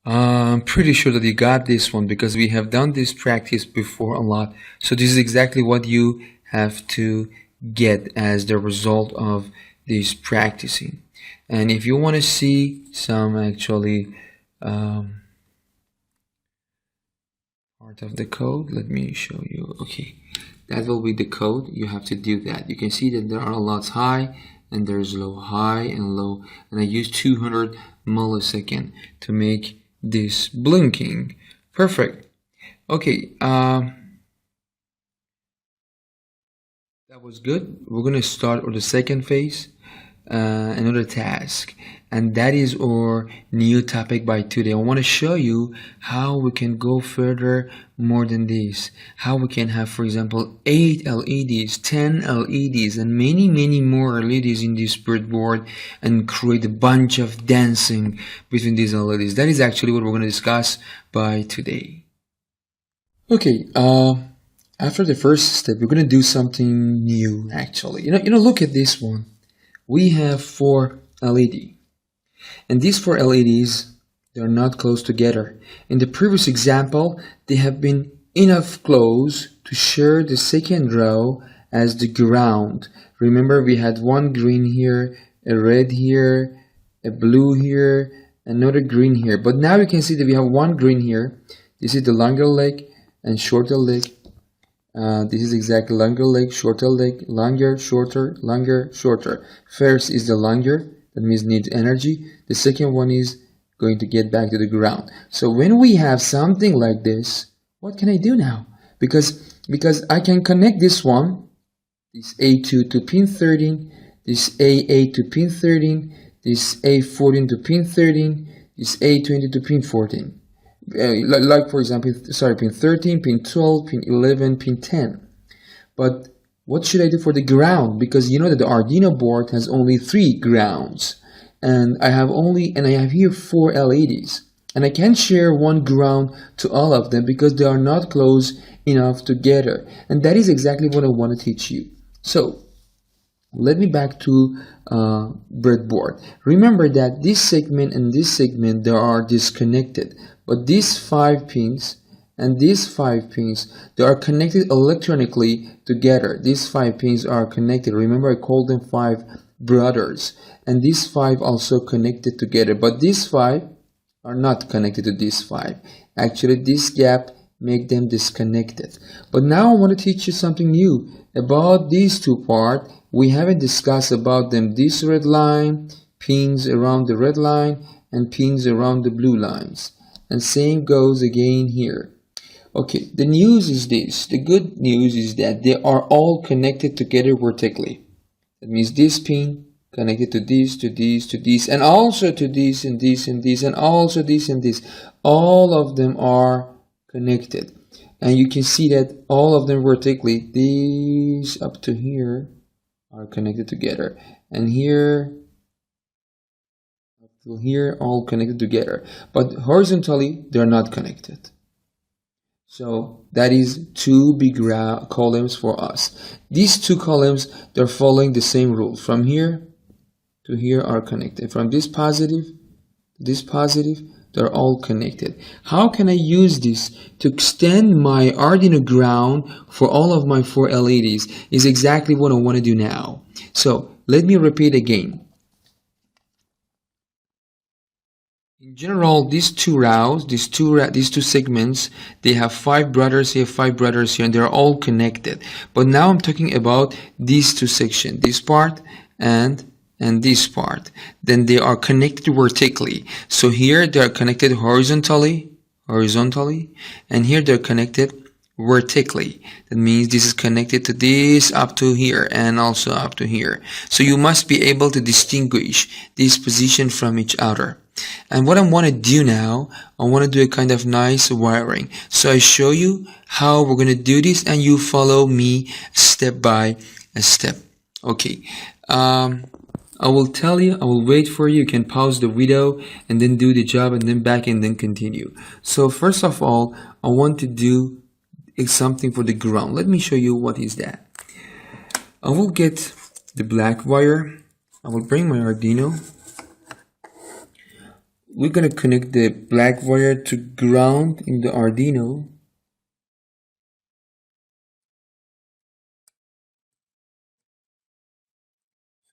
I'm pretty sure that you got this one because we have done this practice before a lot. So this is exactly what you have to get as the result of this practicing. And if you want to see some actually part of the code, let me show you. Okay, that will be the code. You have to do that. You can see that there are lots high and there's low, high and low, and I use 200 millisecond to make this blinking. Perfect. Okay, that was good. We're gonna start with the second phase, another task, and that is our new topic by today. I want to show you how we can go further more than this, how we can have, for example, 8 LEDs, 10 LEDs, and many more LEDs in this breadboard, and create a bunch of dancing between these LEDs. That is actually what we're going to discuss by today. Okay, after the first step, we're going to do something new actually. You know, look at this one. We have 4 LED, and these 4 LEDs, they're not close together. In the previous example, they have been enough close to share the second row as the ground. Remember, we had one green here, a red here, a blue here, another green here. But now you can see that we have one green here. This is the longer leg and shorter leg. This is exactly longer leg, shorter leg, longer, shorter, longer, shorter. First is the longer, that means needs energy. The second one is going to get back to the ground. So when we have something like this, what can I do now? Because I can connect this one, this A2 to pin 13, this A8 to pin 13, this A14 to pin 13, this A20 to pin 14. Like for example, pin 13, pin 12, pin 11, pin 10. But what should I do for the ground? Because you know that the Arduino board has only 3 grounds, and I have here 4 LEDs, and I can't share one ground to all of them because they are not close enough together. And that is exactly what I want to teach you. So let me back to breadboard. Remember that this segment and this segment, they are disconnected. But these 5 pins and these 5 pins, they are connected electronically together. These 5 pins are connected. Remember, I called them 5 brothers. And these 5 also connected together. But these 5 are not connected to these 5. Actually, this gap make them disconnected. But now I want to teach you something new about these 2 parts. We haven't discussed about them. This red line, pins around the red line, and pins around the blue lines. And same goes again here. Okay, the news is this. The good news is that they are all connected together vertically. That means this pin connected to this, to this, to this, and also to this and this and this, and also this and this. All of them are connected. And you can see that all of them vertically, these up to here, are connected together. And here, here, all connected together, but horizontally they're not connected. So that is 2 big columns for us. These 2 columns, they're following the same rule. From here to here are connected. From this positive to this positive, they're all connected. How can I use this to extend my Arduino ground for all of my 4 LEDs is exactly what I want to do now. So let me repeat again. In general, these 2 rows, these two segments, they have 5 brothers here, 5 brothers here, and they're all connected. But now I'm talking about these 2 sections, this part and this part. Then they are connected vertically. So here they're connected horizontally, and here they're connected vertically. That means this is connected to this up to here and also up to here. So you must be able to distinguish this position from each other. And what I want to do now, I want to do a kind of nice wiring. So I show you how we're going to do this, and you follow me step by step. Okay. I will tell you, I will wait for you. You can pause the video and then do the job and then back and then continue. So first of all, I want to do something for the ground. Let me show you what is that. I will get the black wire. I will bring my Arduino. we're gonna connect the black wire to ground in the Arduino.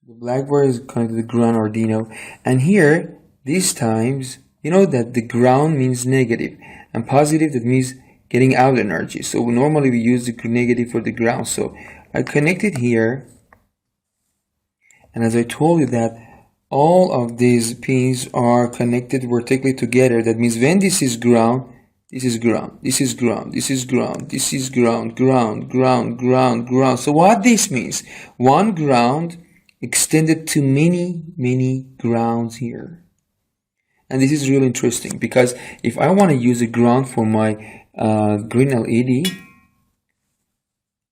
The black wire is connected to the ground Arduino, and here these times you know that the ground means negative and positive, that means getting out energy. So normally we use the negative for the ground. So I connected here, and as I told you that all of these pins are connected vertically together. That means when this is ground, this is ground, this is ground, this is ground, this is ground, ground, ground, ground, ground. So what this means, one ground extended to many grounds here. And this is really interesting, because if I want to use a ground for my green LED,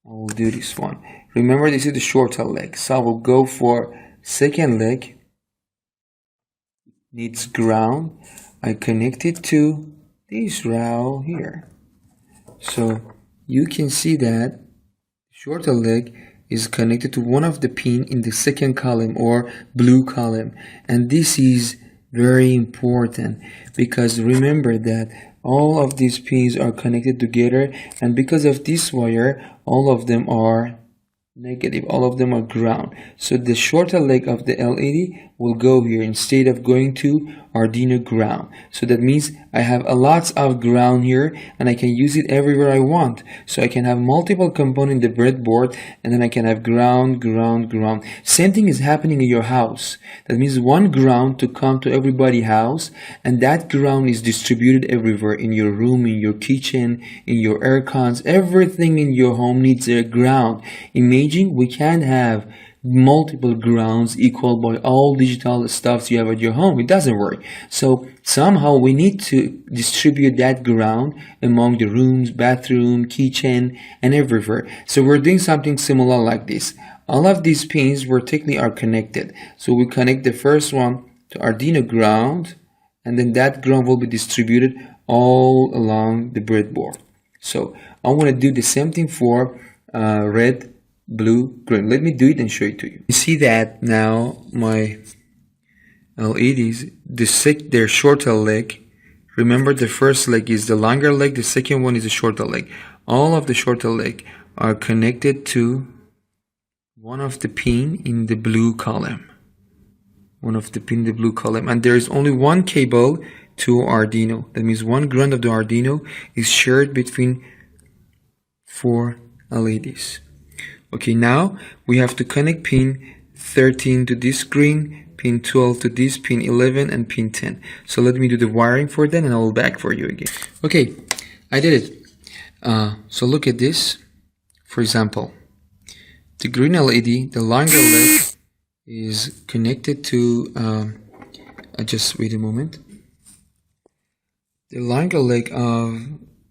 I will do this one. Remember, this is the shorter leg, so I will go for second leg. Needs ground. I connect it to this rail here. So you can see that shorter leg is connected to one of the pin in the second column or blue column, and this is very important, because remember that all of these pins are connected together, and because of this wire, all of them are negative, all of them are ground. So the shorter leg of the LED will go here instead of going to Arduino ground. So that means I have a lot of ground here, and I can use it everywhere I want. So I can have multiple components in the breadboard, and then I can have ground, ground, ground. Same thing is happening in your house. That means one ground to come to everybody's house, and that ground is distributed everywhere, in your room, in your kitchen, in your air cons. Everything in your home needs a ground. Imagine we can't have multiple grounds equal by all digital stuffs you have at your home. It doesn't work. So somehow we need to distribute that ground among the rooms, bathroom, kitchen, and everywhere. So we're doing something similar like this. All of these pins vertically are connected. So we connect the first one to Arduino ground, and then that ground will be distributed all along the breadboard. So I want to do the same thing for red, blue, green. Let me do it and show it to you. You see that now my LEDs, their shorter leg. Remember, the first leg is the longer leg, the second one is the shorter leg. All of the shorter leg are connected to one of the pin in the blue column. One of the pin in the blue column, and there is only one cable to Arduino. That means one ground of the Arduino is shared between 4 LEDs. Okay, now we have to connect pin 13 to this green, pin 12 to this, pin 11, and pin 10. So let me do the wiring for that, and I will back for you again. Okay, I did it. So look at this. For example, the green LED, the longer leg, is connected to, just wait a moment. The longer leg of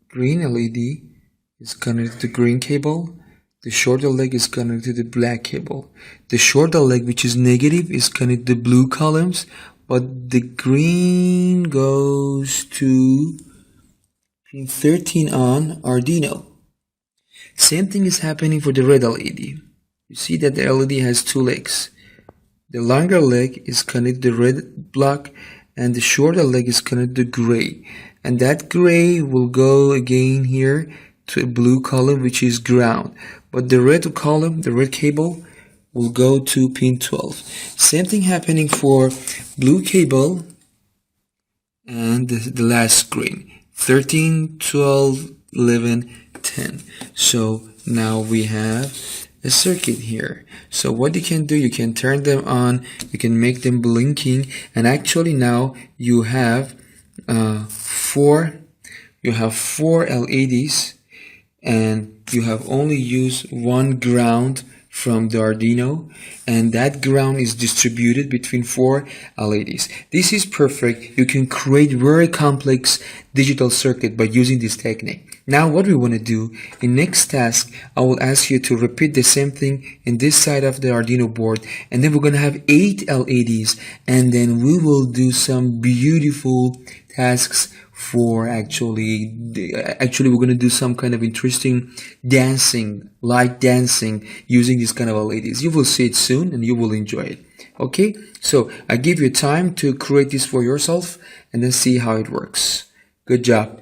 green LED is connected to green cable. The shorter leg is connected to the black cable. The shorter leg, which is negative, is connected to blue columns, but the green goes to pin 13 on Arduino. Same thing is happening for the red LED. You see that the LED has 2 legs. The longer leg is connected to the red block, and the shorter leg is connected to gray. And that gray will go again here to a blue column, which is ground. But the red column, the red cable, will go to pin 12. Same thing happening for blue cable and the last screen. 13, 12, 11, 10. So now we have a circuit here. So what you can do, you can turn them on, you can make them blinking, and actually now you have 4 LEDs, and you have only used one ground from the Arduino, and that ground is distributed between 4 LEDs. This is perfect. You can create very complex digital circuit by using this technique. Now what we want to do in next task, I will ask you to repeat the same thing in this side of the Arduino board, and then we're going to have 8 LEDs, and then we will do some beautiful tasks for actually we're going to do some kind of interesting dancing, light dancing using this kind of LEDs. You will see it soon and you will enjoy it. Okay, so I give you time to create this for yourself and then see how it works. Good job.